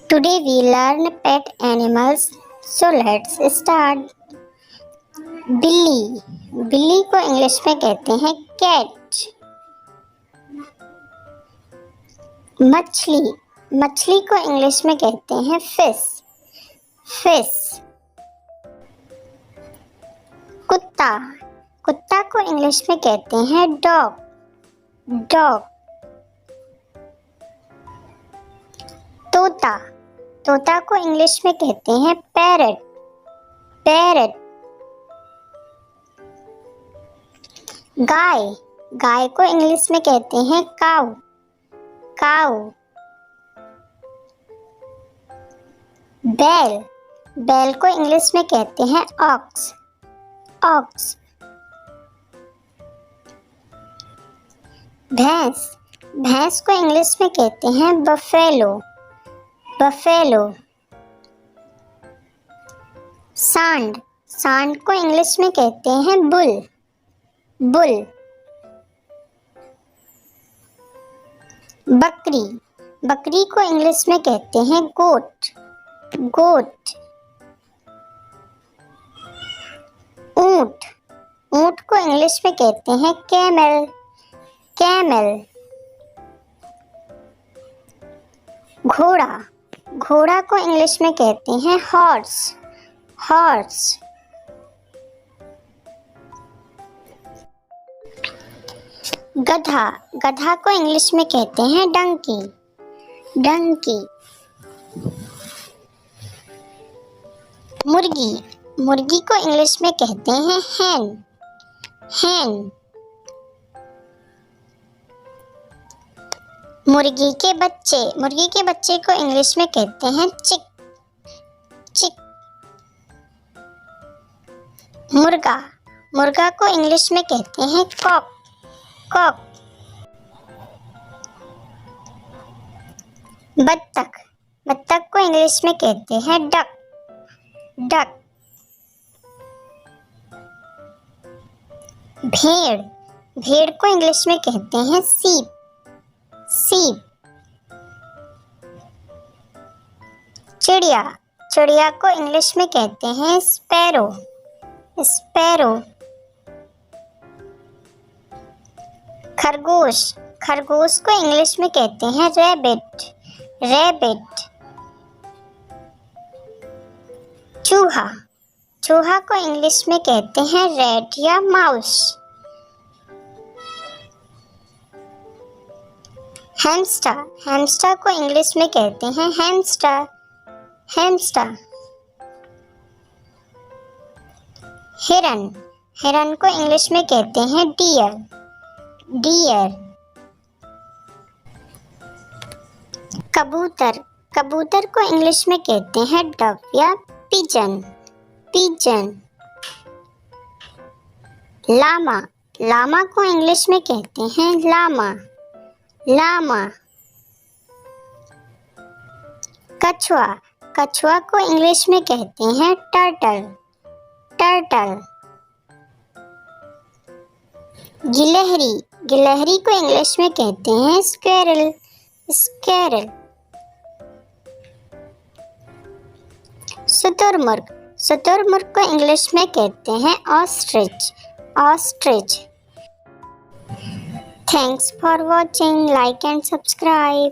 Today we learn pet animals. So let's start. बिल्ली बिल्ली को इंग्लिश में कहते हैं कैट। मछली मछली को इंग्लिश में कहते हैं फिश। कुत्ता कुत्ता को इंग्लिश में कहते हैं डॉग। तोता को इंग्लिश में कहते हैं पैरट। गाय को इंग्लिश में कहते हैं काऊ। बैल को इंग्लिश में कहते हैं ऑक्स। भैंस को इंग्लिश में कहते हैं बफेलो। सांड को इंग्लिश में कहते हैं बुल। बकरी को इंग्लिश में कहते हैं गोट। ऊंट को इंग्लिश में कहते हैं कैमल। घोड़ा को इंग्लिश में कहते हैं हॉर्स। गधा को इंग्लिश में कहते हैं डंकी। मुर्गी को इंग्लिश में कहते हैं hen। मुर्गी के बच्चे को इंग्लिश में कहते हैं चिक। मुर्गा को इंग्लिश में कहते हैं कॉक। बत्तख को इंग्लिश में कहते हैं डक। भेड़ को इंग्लिश में कहते हैं सीप। चिड़िया को इंग्लिश में कहते हैं स्पैरो। खरगोश को इंग्लिश में कहते हैं रैबिट। चूहा को इंग्लिश में कहते हैं रैट या माउस। हैमस्टर को इंग्लिश में कहते हैं हैमस्टर। हिरन को इंग्लिश में कहते हैं डियर। कबूतर को इंग्लिश में कहते हैं डव या पिजन। लामा को इंग्लिश में कहते हैं लामा। कछुआ को इंग्लिश में कहते हैं टर्टल। गिलहरी को इंग्लिश में कहते हैं स्क्वेरल। शुतुरमुर्ग को इंग्लिश में कहते हैं ostrich. Thanks for watching. Like and subscribe.